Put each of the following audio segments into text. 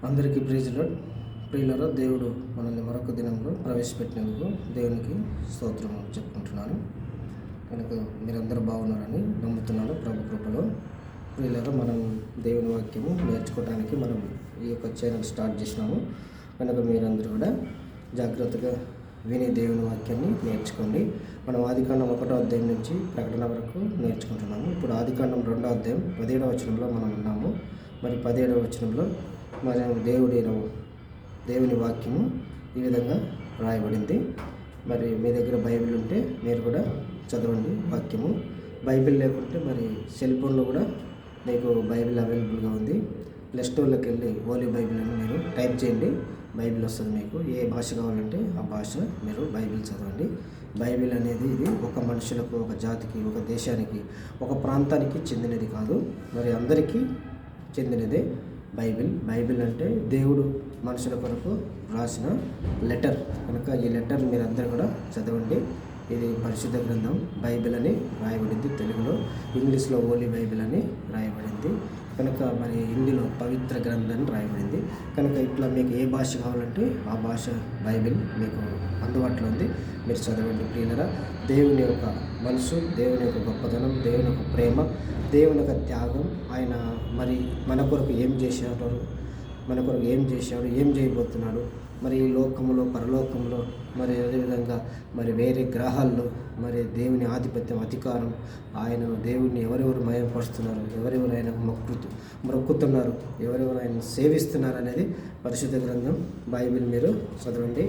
అందరికీ ప్రియులారా, దేవుడు మనల్ని మరొక దినంలో ప్రవేశపెట్టినందుకు దేవునికి స్తోత్రం చెప్పుకుంటున్నాను. కనుక మీరందరూ బాగున్నారని నమ్ముతున్నాను. ప్రభు కృపలో ప్రియులారా, మనం దేవుని వాక్యము నేర్చుకోవడానికి మనం ఈ యొక్క ఛానల్ స్టార్ట్ చేసినాము. కనుక మీరందరూ కూడా జాగ్రత్తగా విని దేవుని వాక్యాన్ని నేర్చుకోండి. మనం ఆదికాండం 1వ అధ్యాయం నుంచి ప్రకటన వరకు నేర్చుకుంటున్నాము. ఇప్పుడు ఆదికాండం 2వ అధ్యాయం 17వ వచనంలో మనం ఉన్నాము. మరి 17వ వచనంలో మరి దేవుని వాక్యము ఈ విధంగా రాయబడింది. మరి మీ దగ్గర బైబిల్ ఉంటే మీరు కూడా చదవండి వాక్యము. బైబిల్ లేకుంటే మరి సెల్ ఫోన్లో కూడా మీకు బైబిల్ అవైలబుల్గా ఉంది. ప్లే స్టోర్లోకి వెళ్ళి హోలీ బైబిల్ అని మీరు టైప్ చేయండి, బైబిల్ వస్తుంది. మీకు ఏ భాష కావాలంటే ఆ భాష మీరు బైబిల్ చదవండి. బైబిల్ అనేది ఇది ఒక మనుషులకు, ఒక జాతికి, ఒక దేశానికి, ఒక ప్రాంతానికి చెందినది కాదు, మరి అందరికీ చెందినదే బైబిల్ అంటే దేవుడు మనుషుల కొరకు రాసిన లెటర్. కనుక ఈ లెటర్ మీరందరూ కూడా చదవండి. ఇది పరిశుద్ధ గ్రంథం బైబిల్ అని రాయబడింది. తెలుగులో, ఇంగ్లీష్లో హోలీ బైబిల్ అని రాయబడింది. కనుక మరి హిందీలో పవిత్ర గ్రంథం అని రాయబడింది. కనుక ఇట్లా మీకు ఏ భాష కావాలంటే ఆ భాష బైబిల్ మీకు అందుబాటులో ఉంది, మీరు చదవండి. ప్రియులరా, దేవుని యొక్క మనసు, దేవుని యొక్క గొప్పతనం, దేవుని యొక్క ప్రేమ, దేవుని యొక్క త్యాగం, ఆయన మరి మన కొరకు ఏం చేశాడు, ఏం చేయబోతున్నాడు, మరి ఈ లోకంలో, పరలోకంలో, మరి అదేవిధంగా మరి వేరే గ్రహాల్లో మరి దేవుని ఆధిపత్యం, అధికారం, ఆయన దేవుడిని ఎవరెవరు మయపరుస్తున్నారు, ఎవరెవరు ఆయన మొక్కుతున్నారు, ఎవరెవరు ఆయన సేవిస్తున్నారు అనేది పరిశుద్ధ గ్రంథం బైబిల్ మీరు చదవండి.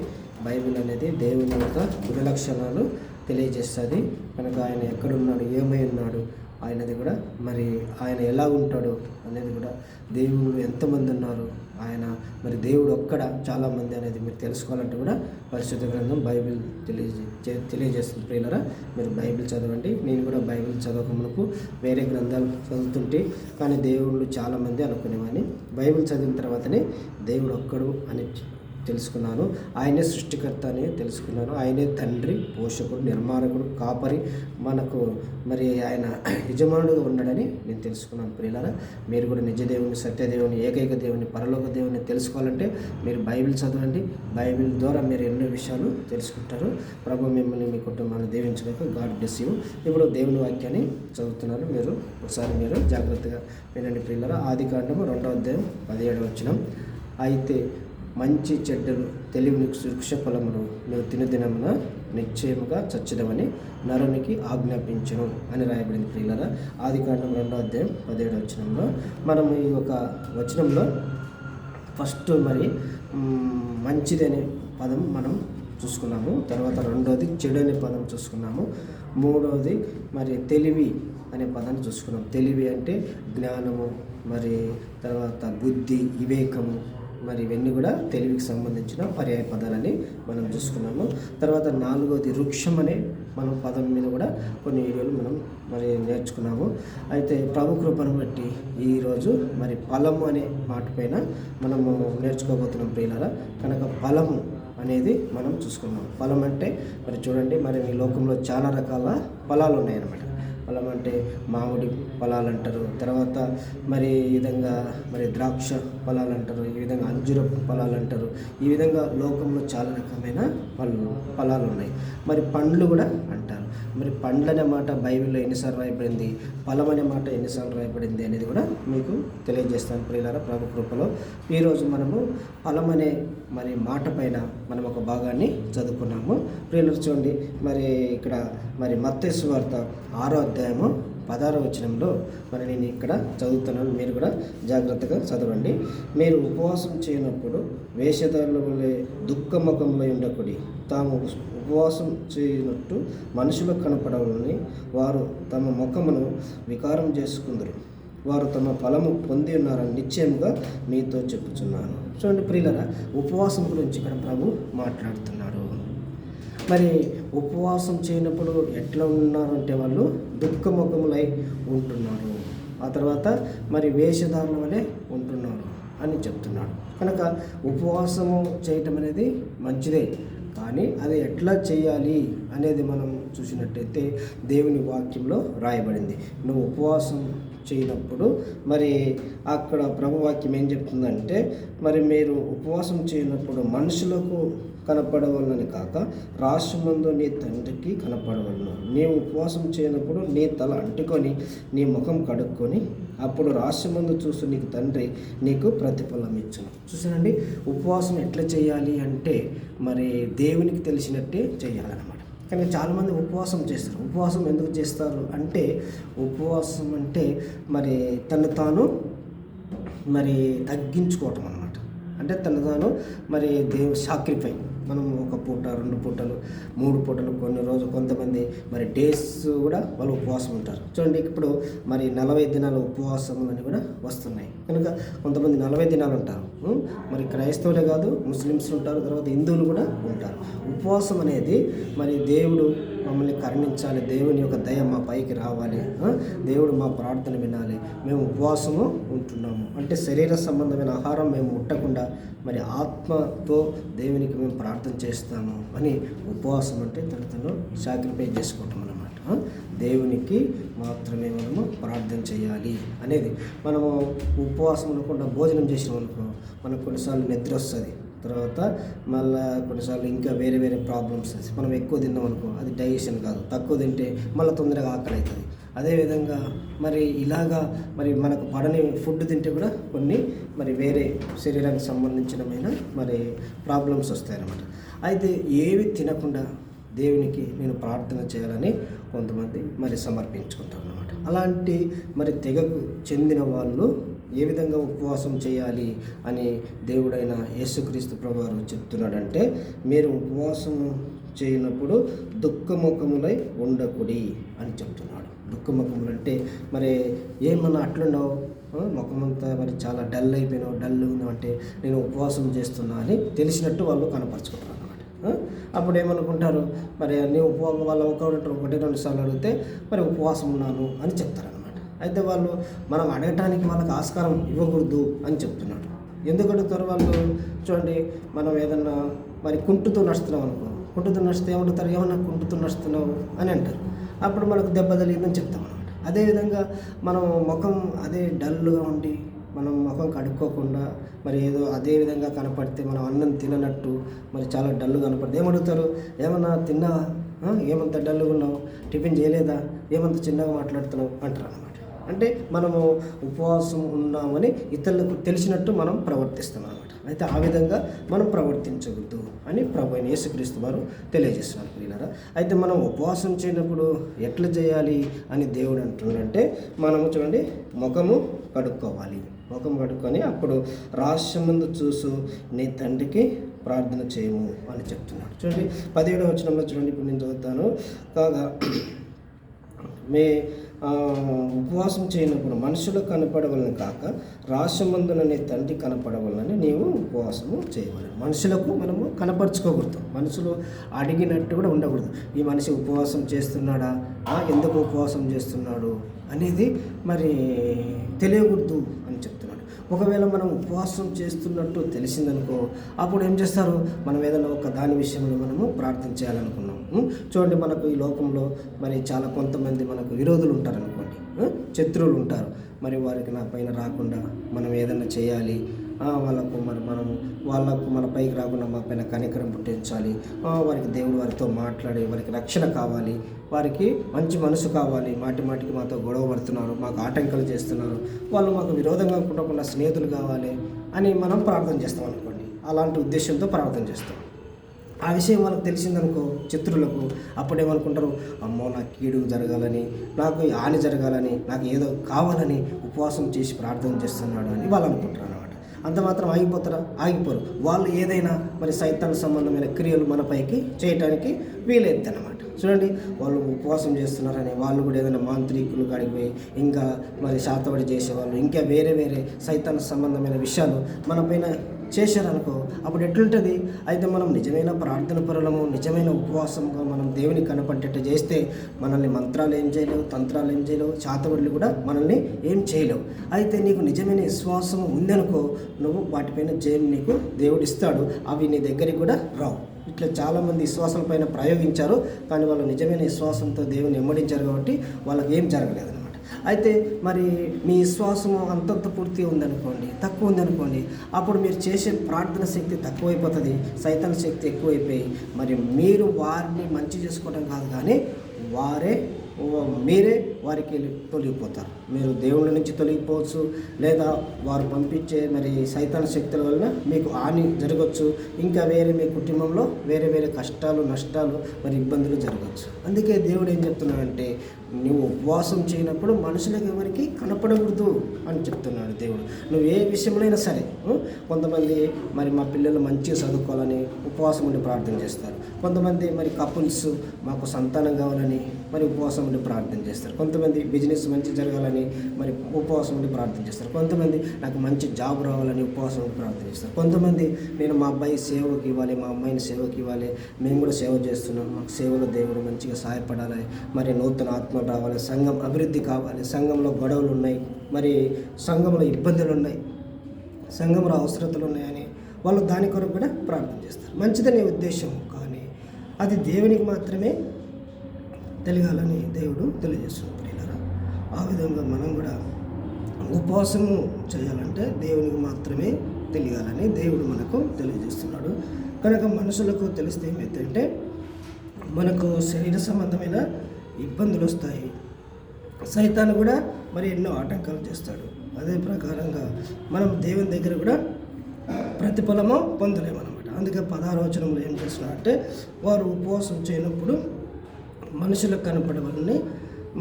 బైబిల్ అనేది దేవుని యొక్క గుణలక్షణాలు తెలియజేస్తుంది. కనుక ఆయన ఎక్కడున్నాడు, ఏమై ఉన్నాడు, ఆయనది కూడా మరి ఆయన ఎలా ఉంటాడు అనేది కూడా, దేవుడు ఎంతమంది ఉన్నారు, ఆయన మరి దేవుడు ఒక్కడ చాలామంది అనేది మీరు తెలుసుకోవాలంటే కూడా పరిశుద్ధ గ్రంథం బైబిల్ తెలియజేస్తుంది. ప్రియులరా, మీరు బైబిల్ చదవండి. నేను కూడా బైబిల్ చదవక మునుపు వేరే గ్రంథాలు చదువుతుంటే, కానీ దేవుళ్ళు చాలామంది అనుకునేవాడిని. బైబిల్ చదివిన తర్వాతనే దేవుడు ఒక్కడు అని తెలుసుకున్నాను. ఆయనే సృష్టికర్త అని తెలుసుకున్నాను. ఆయనే తండ్రి, పోషకుడు, నిర్మాణకుడు, కాపరి, మనకు మరి ఆయన యజమానుడుగా ఉన్నాడని నేను తెలుసుకున్నాను. ప్రియులారా, మీరు కూడా నిజ దేవుని, సత్యదేవుని, ఏకైక దేవుని, పరలోక దేవుని తెలుసుకోవాలంటే మీరు బైబిల్ చదవండి. బైబిల్ ద్వారా మీరు ఎన్నో విషయాలు తెలుసుకుంటారు. ప్రభు మిమ్మల్ని, మీ కుటుంబాన్ని దీవించడానికి గాడ్ బ్లెస్ యూ. ఇప్పుడు దేవుని వాక్యాన్ని చదువుతున్నారు, మీరు ఒకసారి మీరు జాగ్రత్తగా వినండి. ప్రియులారా, ఆదికాండము 2వ అధ్యాయం 17వ వచనం. అయితే మంచి చెడ్డలు, తెలివిని, వృక్ష ఫలమును నువ్వు తినదినమున నిశ్చయముగా చచ్చదమని నరునికి ఆజ్ఞాపించను అని రాయబడింది. ప్రియులారా, ఆదికాండం 2వ అధ్యాయం 17వ వచనంలో మనం ఈ ఒక వచనంలో ఫస్ట్ మరి మంచిది అనే పదం మనం చూసుకున్నాము. తర్వాత రెండవది చెడు అనే పదం చూసుకున్నాము. మూడవది మరి తెలివి అనే పదాన్ని చూసుకున్నాం. తెలివి అంటే జ్ఞానము, మరి తర్వాత బుద్ధి, వివేకము, మరి ఇవన్నీ కూడా తెలివికి సంబంధించిన పర్యాయ పదాలని మనం చూసుకున్నాము. తర్వాత 4వది వృక్షం అనే మనం పదం మీద కూడా కొన్ని వీడియోలు మనం మరి నేర్చుకున్నాము. అయితే ప్రభు కృపను బట్టి ఈరోజు మరి ఫలము అనే మాట పైన మనము నేర్చుకోబోతున్నాం. ప్రియులారా, కనుక ఫలము అనేది మనం చూసుకున్నాం. ఫలం అంటే మరి చూడండి, మరి ఈ లోకంలో చాలా రకాల ఫలాలు ఉన్నాయన్నమాట. ఫలం అంటే మామిడి ఫలాలు అంటారు, తర్వాత మరి ఈ విధంగా మరి ద్రాక్ష ఫలాలు అంటారు, ఈ విధంగా అంజూర ఫలాలు అంటారు. ఈ విధంగా లోకంలో చాలా రకమైన ఫలాలు ఉన్నాయి. మరి పండ్లు కూడా అంటారు. మరి పండ్లు అనే మాట బైబిల్లో ఎన్నిసార్లు రాయబడింది, ఫలం అనే మాట ఎన్నిసార్లు రాయబడింది అనేది కూడా మీకు తెలియజేస్తాను. ప్రియులారా, ప్రభు కృపలో ఈరోజు మనము ఫలం అనే మరి మాట పైన మనం ఒక భాగాన్ని చదువుకున్నాము. ప్రియులారా, చూడండి, మరి ఇక్కడ మరి మత్తయి సువార్త 6వ అధ్యాయము 16వ వచనంలో మరి నేను ఇక్కడ చదువుతున్నాను, మీరు కూడా జాగ్రత్తగా చదవండి. మీరు ఉపవాసం చేయనప్పుడు వేషధారుల వలె దుఃఖముఖంలో ఉండకుడి, తాము ఉపవాసం చేయనట్టు మనుషులకు కనపడవలని వారు తమ ముఖమును వికారం చేసుకుందరు. వారు తమ ఫలము పొంది ఉన్నారని నిశ్చయముగా మీతో చెప్పుచున్నాను. చూడండి ప్రియులారా, ఉపవాసం గురించి ఇక్కడ ప్రభు మాట్లాడుతున్నాడు. మరి ఉపవాసం చేయనప్పుడు ఎట్లా ఉన్నారు అంటే వాళ్ళు దుఃఖముఖములై ఉంటున్నారు. ఆ తర్వాత మరి వేషధారుల వలె ఉంటున్నారు అని చెప్తున్నాడు. కనుక ఉపవాసము చేయటం అనేది మంచిదే, కానీ అది ఎట్లా చేయాలి అనేది మనం చూసినట్టయితే దేవుని వాక్యంలో రాయబడింది. నువ్వు ఉపవాసం చేయనప్పుడు మరి అక్కడ ప్రభువాక్యం ఏం చెప్తుందంటే, మరి మీరు ఉపవాసం చేయనప్పుడు మనుషులకు కనపడవలనని కాక రాష్ట్రమందు నీ తండ్రికి కనపడవలను. నీవు ఉపవాసం చేయనప్పుడు నీ తల అంటుకొని నీ ముఖం కడుక్కొని అప్పుడు రాష్ట్రమందు చూసి నీకు తండ్రి నీకు ప్రతిఫలం ఇచ్చును. చూసానండి, ఉపవాసం ఎట్లా చేయాలి అంటే మరి దేవునికి తెలిసినట్టే చేయాలన్నమాట. కానీ చాలామంది ఉపవాసం చేస్తారు. ఉపవాసం ఎందుకు చేస్తారు అంటే, ఉపవాసం అంటే మరి తను తాను మరి తగ్గించుకోవటం అన్నమాట. అంటే తను తాను మరి సాక్రిఫై. మనం ఒక పూట, 2 పూటలు, 3 పూటలు, కొన్ని రోజులు కొంతమంది మరి డేస్ కూడా వాళ్ళు ఉపవాసం ఉంటారు. చూడండి, ఇప్పుడు మరి 40 దినాల ఉపవాసములని కూడా వస్తున్నాయి. కనుక కొంతమంది 40 దినాలు ఉంటారు. మరి క్రైస్తవులే కాదు, ముస్లిమ్స్ ఉంటారు, తర్వాత హిందువులు కూడా ఉంటారు. ఉపవాసం అనేది మరి దేవుడు మమ్మల్ని కరుణించాలి, దేవుని యొక్క దయ మా పైకి రావాలి, దేవుడు మా ప్రార్థన వినాలి, మేము ఉపవాసము ఉంటున్నాము అంటే శరీర సంబంధమైన ఆహారం మేము ముట్టకుండా మరి ఆత్మతో దేవునికి మేము ప్రార్థన చేస్తాము అని ఉపవాసం అంటే తను సాక్రిఫైస్ చేసుకోవటం అన్నమాట. దేవునికి మాత్రమే మనము ప్రార్థన చేయాలి అనేది. మనము ఉపవాసం ఉండకుండా భోజనం చేసినామనుకో మనకు కొన్నిసార్లు నిద్ర వస్తుంది, తర్వాత మళ్ళీ కొన్నిసార్లు ఇంకా వేరే వేరే ప్రాబ్లమ్స్. మనం ఎక్కువ తిన్నాం అనుకో అది డైజెషన్ కాదు, తక్కువ తింటే మళ్ళీ తొందరగా ఆకలి అవుతుంది. అదేవిధంగా మరి ఇలాగా మరి మనకు పడని ఫుడ్ తింటే కూడా కొన్ని మరి వేరే శరీరానికి సంబంధించినమైన మరి ప్రాబ్లమ్స్ వస్తాయన్నమాట. అయితే ఏవి తినకుండా దేవునికి నేను ప్రార్థన చేయాలని కొంతమంది మరి సమర్పించుకుంటారు అన్నమాట. అలాంటి మరి తెగకు చెందిన వాళ్ళు ఏ విధంగా ఉపవాసం చేయాలి అని దేవుడైన యేసుక్రీస్తు ప్రభువారు చెప్తున్నాడంటే, మీరు ఉపవాసం చేయనప్పుడు దుఃఖముఖములై ఉండకుడి అని చెప్తున్నాడు. దుఃఖముఖములు అంటే మరి ఏమన్నా అట్లుండవు, ముఖమంతా మరి చాలా డల్ అయిపోయినావు, డల్ ఉన్నావు అంటే నేను ఉపవాసం చేస్తున్నా అని తెలిసినట్టు వాళ్ళు కనపరుచుకుంటారు అన్నమాట. అప్పుడు ఏమనుకుంటారు, మరి నీ వాళ్ళు ఒకటి 2 సార్లు అడిగితే మరి ఉపవాసం ఉన్నాను అని చెప్తారు. అయితే వాళ్ళు మనం అడగటానికి వాళ్ళకి ఆస్కారం ఇవ్వకూడదు అని చెప్తున్నాడు. ఎందుకు అడుగుతారు వాళ్ళు? చూడండి, మనం ఏదన్నా మరి కుంటుతూ నడుస్తున్నాం అనుకో, కుంటుతూ నడిస్తే ఏమంటారు, ఏమన్నా కుంటుతూ నడుస్తున్నావు అని అంటారు. అప్పుడు మనకు దెబ్బ తగిలిందని చెప్తాం అనమాట. అదేవిధంగా మనం ముఖం అదే డల్గా ఉండి మనం ముఖం కడుక్కోకుండా మరి ఏదో అదే విధంగా కనపడితే మనం అన్నం తిననట్టు మరి చాలా డల్గా కనపడితే ఏమడుగుతారు, ఏమన్నా తిన్నావా, ఏమంత డల్గా ఉన్నావు, టిఫిన్ చేయలేదా, ఏమంత చిన్నగా మాట్లాడుతున్నావు అంటారు అన్నమాట. అంటే మనము ఉపవాసం ఉన్నామని ఇతరులకు తెలిసినట్టు మనం ప్రవర్తిస్తాం అన్నమాట. అయితే ఆ విధంగా మనం ప్రవర్తించవద్దు అని ప్రభువైన యేసుక్రీస్తు వారు తెలియజేస్తున్నారు ప్రియులారా. అయితే మనం ఉపవాసం చేయనప్పుడు ఎట్లా చేయాలి అని దేవుడు అంటున్నాడంటే, మనము చూడండి ముఖము కడుక్కోవాలి. ముఖం కడుక్కొని అప్పుడు రహస్యమందు చూసు నీ తండ్రికి ప్రార్థన చేయము అని చెప్తున్నాడు. చూడండి 17వ వచనంలో చూడండి, ఇప్పుడు నేను చదువుతాను. కాగా ఉపవాసం చేయనప్పుడు మనుషులు కనపడవలని కాక రహస్యమందున నీ తండ్రి కనపడవలని నీవు ఉపవాసము చేయవాలి. మనుషులకు మనము కనపరుచుకోకూడదు, మనుషులు అడిగినట్టు కూడా ఉండకూడదు. ఈ మనిషి ఉపవాసం చేస్తున్నాడా, ఎందుకు ఉపవాసం చేస్తున్నాడు అనేది మరి తెలియకూడదు అని చెప్తున్నాడు. ఒకవేళ మనం ఉపవాసం చేస్తున్నట్టు తెలిసిందనుకో, అప్పుడు ఏం చేస్తారు, మనం ఏదైనా ఒక దాని విషయంలో మనము ప్రార్థన చేయాలనుకున్నాం. చూడండి, మనకు ఈ లోకంలో మరి చాలా కొంతమంది మనకు విరోధులు ఉంటారనుకోండి, శత్రువులు ఉంటారు. మరి వారికి నా పైన రాకుండా మనం ఏదైనా చేయాలి, వాళ్ళకు మన పైకి రాకుండా మా పైన కనికరం పుట్టించాలి, వారికి దేవుడు వారితో మాట్లాడి వారికి రక్షణ కావాలి, వారికి మంచి మనసు కావాలి. మాటికి మాతో గొడవ పడుతున్నారు, మాకు ఆటంకాలు చేస్తున్నారు, వాళ్ళు మాకు విరోధంగా ఉండకుండా స్నేహితులు కావాలి అని మనం ప్రార్థన చేస్తాం అనుకోండి. అలాంటి ఉద్దేశంతో ప్రార్థన చేస్తాం. ఆ విషయం వాళ్ళకి తెలిసిందనుకో, శత్రువులకు, అప్పుడేమనుకుంటారు, అమ్మో నాకు కీడు జరగాలని, నాకు హాని జరగాలని, నాకు ఏదో కావాలని ఉపవాసం చేసి ప్రార్థన చేస్తున్నాడు అని వాళ్ళు అనుకుంటారు అన్నమాట. అంత మాత్రం ఆగిపోతారా? ఆగిపోరు. వాళ్ళు ఏదైనా మరి సైతాన్ సంబంధమైన క్రియలు మనపైకి చేయటానికి వీలైద్దన్నమాట. చూడండి, వాళ్ళు ఉపవాసం చేస్తున్నారని వాళ్ళు కూడా ఏదైనా మాంత్రికులు కాడిపోయి ఇంకా మరి శాతవడి చేసేవాళ్ళు ఇంకా వేరే సైతాన్ సంబంధమైన విషయాలు మన పైన చేశారనుకో, అప్పుడు ఎట్లుంటుంది? అయితే మనం నిజమైన ప్రార్థన పరులము, నిజమైన ఉపవాసంగా మనం దేవుని కనపడేట్టు చేస్తే మనల్ని మంత్రాలు ఏం చేయలేవు, తంత్రాలు ఏం చేయలేవు, శాతవడులు కూడా మనల్ని ఏం చేయలేవు. అయితే నీకు నిజమైన విశ్వాసం ఉందనుకో, నువ్వు వాటిపైన జయం నీకు దేవుడు ఇస్తాడు, అవి నీ దగ్గరికి కూడా రావు. ఇట్లా చాలామంది విశ్వాసం పైన ప్రయోగించారు, కానీ వాళ్ళు నిజమైన విశ్వాసంతో దేవుని వెంబడించారు కాబట్టి వాళ్ళకి ఏం జరగలేదు అనమాట. అయితే మరి మీ విశ్వాసము అంతంత పూర్తి ఉందనుకోండి, తక్కువ ఉందనుకోండి, అప్పుడు మీరు చేసే ప్రార్థన శక్తి తక్కువైపోతుంది, సైతాన్ శక్తి ఎక్కువైపోయి మరి మీరు వారిని మంచి చేసుకోవడం కాదు కానీ మీరే వారికి తొలగిపోతారు. మీరు దేవుళ్ళ నుంచి తొలగిపోవచ్చు, లేదా వారు పంపించే మరి సైతాన్ శక్తుల వలన మీకు హాని జరగవచ్చు, ఇంకా మీ కుటుంబంలో వేరే కష్టాలు, నష్టాలు, మరి ఇబ్బందులు జరగవచ్చు. అందుకే దేవుడు ఏం చెప్తున్నాడంటే, నువ్వు ఉపవాసం చేయనప్పుడు మనుషులకు ఎవరికి కనపడకూడదు అని చెప్తున్నాడు దేవుడు. నువ్వు ఏ విషయంలో సరే, కొంతమంది మరి మా పిల్లలు మంచిగా చదువుకోవాలని ఉపవాసం ఉండి ప్రార్థన చేస్తారు, కొంతమంది మరి కపుల్స్ మాకు సంతానం కావాలని మరి ఉపవాసం ఉండి ప్రార్థన చేస్తారు, కొంతమంది బిజినెస్ మంచి జరగాలని మరి ఉపవాసం ఉండి ప్రార్థన చేస్తారు, కొంతమంది నాకు మంచి జాబ్ రావాలని ఉపవాసం ఉండి ప్రార్థన చేస్తారు, కొంతమంది నేను మా అబ్బాయి సేవకి ఇవ్వాలి, మా అమ్మాయిని సేవకి ఇవ్వాలి, మేము కూడా సేవ చేస్తున్నాం, మాకు సేవలో దేవుడు మంచిగా సహాయపడాలి, మరి నూతన ఆత్మ రావాలి, సంఘం అభివృద్ధి కావాలి, సంఘంలో గొడవలు ఉన్నాయి, మరి సంఘంలో ఇబ్బందులు ఉన్నాయి, సంఘంలో అవసరతలు ఉన్నాయని వాళ్ళు దాని కొరకు కూడా ప్రార్థన చేస్తారు. మంచిదనే ఉద్దేశం, కానీ అది దేవునికి మాత్రమే తెలియాలని దేవుడు తెలియజేస్తున్నాడు. ప్రియులారా, ఆ విధంగా మనం కూడా ఉపవాసము చేయాలంటే దేవునికి మాత్రమే తెలియాలని దేవుడు మనకు తెలియజేస్తున్నాడు. కనుక మనుషులకు తెలిస్తే ఏమైతే మనకు శరీర సంబంధమైన ఇబ్బందులు వస్తాయి, సైతాను కూడా మరి ఎన్నో ఆటంకాలు చేస్తాడు. అదే ప్రకారంగా మనం దేవుని దగ్గర కూడా ప్రతిఫలము పొందలేమన్నమాట. అందుకే 16వ వచనంలో ఏం చేస్తున్నారంటే, వారు ఉపవాసం చేయనప్పుడు మనుషులకు కనపడవలని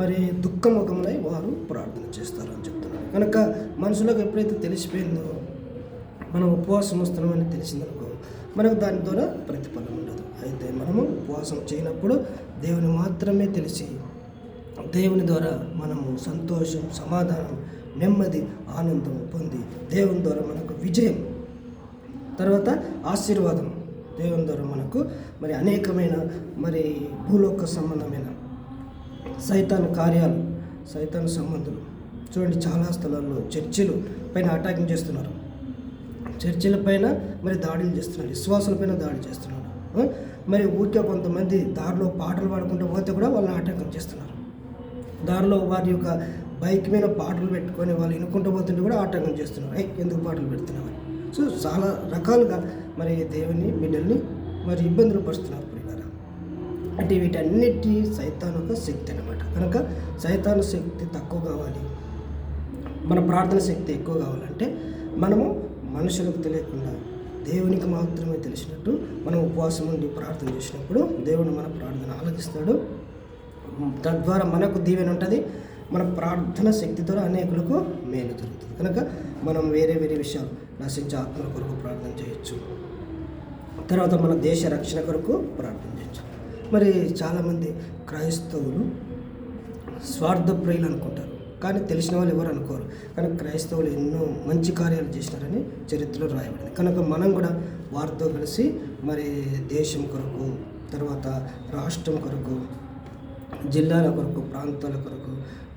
మరి దుఃఖముఖములై వారు ప్రార్థన చేస్తారు అని చెప్తున్నారు. కనుక మనుషులకు ఎప్పుడైతే తెలిసిపోయిందో, మనం ఉపవాసం వస్తున్నామని తెలిసిందనుకో, మనకు దాని ద్వారా ప్రతిఫలం ఉండదు. అయితే మనము ఉపవాసం చేయనప్పుడు దేవుని మాత్రమే తెలిసి, దేవుని ద్వారా మనము సంతోషం, సమాధానం, నెమ్మది, ఆనందం పొంది, దేవుని ద్వారా మనకు విజయం, తర్వాత ఆశీర్వాదం, దేవుని ద్వారా మనకు మరి అనేకమైన మరి భూలోక సంబంధమైన సైతాను కార్యాలు, సైతాను సంబంధులు చూడండి, చాలా స్థలాల్లో చర్చిలు పైన అటాకింగ్ చేస్తున్నారు, చర్చిల పైన మరి దాడులు చేస్తున్నారు, విశ్వాసులపైన దాడి చేస్తున్నారు. మరి ఊరికే కొంతమంది దారిలో పాటలు పాడుకుంటూ పోతే కూడా వాళ్ళని ఆటంకం చేస్తున్నారు, దారిలో వారి యొక్క బైక్ మీద పాటలు పెట్టుకొని వాళ్ళు వినుకుంటూ పోతుంటే కూడా ఆటంకం చేస్తున్నారు. ఎందుకు పాటలు పెడుతున్నామని. సో చాలా రకాలుగా మరి దేవుని బిడ్డల్ని మరి ఇబ్బందులు పరుస్తున్నారు ప్రియులారా. అంటే వీటన్నిటి సైతాను ఒక శక్తి అన్నమాట. కనుక సైతాను శక్తి తక్కువ కావాలి, మన ప్రార్థన శక్తి ఎక్కువ కావాలంటే మనము మనుషులకు తెలియకుండా దేవునికి మాత్రమే తెలిసినట్టు మనం ఉపవాసం ఉండి ప్రార్థన చేసినప్పుడు దేవుడు మన ప్రార్థన ఆలకిస్తాడు. తద్వారా మనకు దీవెన ఉంటుంది, మన ప్రార్థన శక్తి ద్వారా అనేకులకు మేలు జరుగుతుంది. కనుక మనం వేరే విషయాలు, నశించే ఆత్మల కొరకు ప్రార్థన చేయొచ్చు, తర్వాత మన దేశ రక్షణ కొరకు ప్రార్థన చేయొచ్చు. మరి చాలామంది క్రైస్తవులు స్వార్థ ప్రియులు అనుకుంటారు, కానీ తెలిసిన వాళ్ళు ఎవరు అనుకోరు. కనుక క్రైస్తవులు ఎన్నో మంచి కార్యాలు చేసినారని చరిత్రలో రాయబడింది. కనుక మనం కూడా వారితో కలిసి మరి దేశం కొరకు, తర్వాత రాష్ట్రం కొరకు, జిల్లాల కొరకు, ప్రాంతాల కొరకు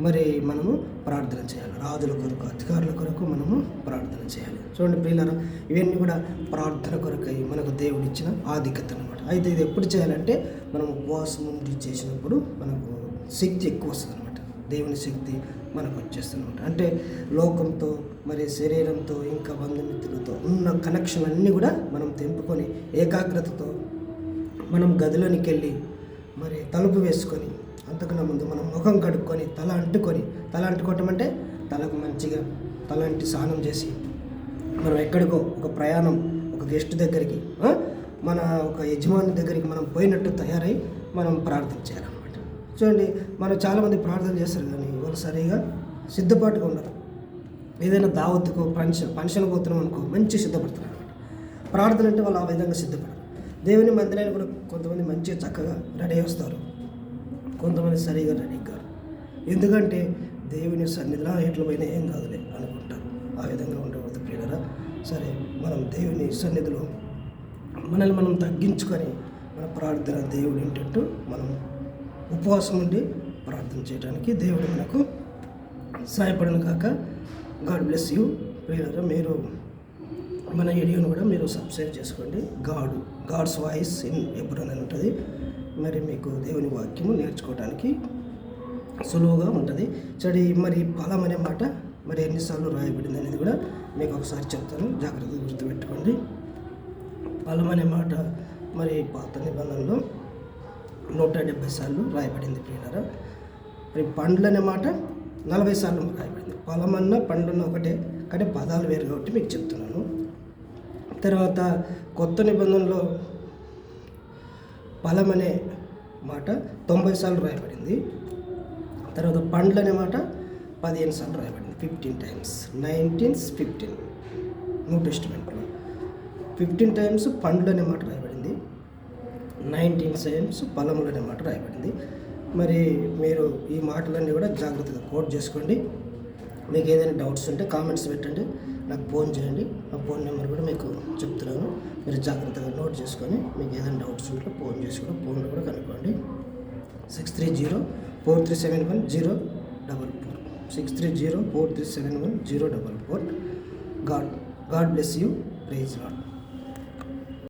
మరి మనము ప్రార్థన చేయాలి. రాజుల కొరకు, అధికారుల కొరకు మనము ప్రార్థన చేయాలి. చూడండి ప్రియులారా, ఇవన్నీ కూడా ప్రార్థన కొరకై మనకు దేవుడు ఇచ్చిన ఆధిక్యత అన్నమాట. అయితే ఇది ఎప్పుడు చేయాలంటే మనం ఉపవాసం ఉండి చేసినప్పుడు మనకు శక్తి ఎక్కువ వస్తుంది అనమాట. దేవుని శక్తి మనకు వచ్చేస్తుంది అనమాట. అంటే లోకంతో మరి శరీరంతో ఇంకా బంధుమిత్రులతో ఉన్న కనెక్షన్ అన్నీ కూడా మనం తెంపుకొని ఏకాగ్రతతో మనం గదిలోనికి వెళ్ళి మరి తలుపు వేసుకొని, అంతకన్నా ముందు మనం ముఖం కడుక్కొని తల అంటుకోవటం అంటే తలకు మంచిగా తలంటి స్నానం చేసి మనం ఎక్కడికో ఒక ప్రయాణం, ఒక గెస్ట్ దగ్గరికి, మన ఒక యజమాని దగ్గరికి మనం పోయినట్టు తయారై మనం ప్రార్థన చేయాలన్నమాట. చూడండి, మనం చాలామంది ప్రార్థన చేస్తారు కానీ వాళ్ళు సరిగా సిద్ధపాటుగా ఉండరు. ఏదైనా దావత్తుకో ఫంక్షన్ పోతున్నాం అనుకో మంచి సిద్ధపడతారు అనమాట. ప్రార్థన అంటే వాళ్ళు ఆ విధంగా సిద్ధపడరు. దేవుని మందిరాన్ని కూడా కొంతమంది మంచిగా చక్కగా రెడీ వస్తారు, కొంతమంది సరిగా రెడీ కారు. ఎందుకంటే దేవుని సన్నిధిలో ఎట్ల పైన ఏం కాదులే అనుకుంటారు. ఆ విధంగా ఉండకూడదు ప్రియులారా. సరే, మనం దేవుని సన్నిధిలో మనల్ని మనం తగ్గించుకొని మన ప్రార్థన దేవుడు ఏంటంటూ మనం ఉపవాసం ఉండి ప్రార్థన చేయడానికి దేవుడు మనకు సహాయపడను కాక. గాడ్ బ్లెస్ యూ ప్రియులారా. మీరు మన వీడియోను కూడా మీరు సబ్స్క్రైబ్ చేసుకోండి. గాడ్స్ వాయిస్ ఇన్ ఎబ్రోన్ అని ఉంటుంది. మరి మీకు దేవుని వాక్యము నేర్చుకోవడానికి సులువుగా ఉంటుంది. మరి ఫలం అనే మాట మరి ఎన్నిసార్లు రాయబడింది అనేది కూడా మీకు ఒకసారి చెప్తాను, జాగ్రత్తగా గుర్తుపెట్టుకోండి. ఫలం అనే మాట మరి పాత నిబంధనలో 170 సార్లు రాయబడింది ప్రియులారా. మరి పండ్లు అనే మాట 40 సార్లు రాయబడింది. ఫలం అన్న పండ్లన్న ఒకటే, కానీ పదాలు వేరు కాబట్టి మీకు చెప్తున్నాను. తర్వాత కొత్త నిబంధనలో ఫలం అనే మాట 90 సార్లు రాయబడింది. తర్వాత పండ్లు అనే మాట 15 సార్లు రాయబడింది. 15 టైమ్స్, 15 న్యూ టెస్టిమెంట్లో 15 టైమ్స్ పండ్లు అనే మాట రాయబడింది, 19 టైమ్స్ ఫలములు అనే మాట రాయబడింది. మరి మీరు ఈ మాటలన్నీ కూడా జాగ్రత్తగా కోట్ చేసుకోండి. మీకు ఏదైనా డౌట్స్ ఉంటే కామెంట్స్ పెట్టండి, నాకు ఫోన్ చేయండి. నా ఫోన్ నెంబర్ కూడా మీకు చెప్తున్నాను, మీరు జాగ్రత్తగా నోట్ చేసుకొని మీకు ఏదైనా డౌట్స్ ఉంటే ఫోన్ చేసుకుని ఫోన్లో కూడా కనుక్కోండి. 630-4371-044 630-4371-044. God bless you. Praise God.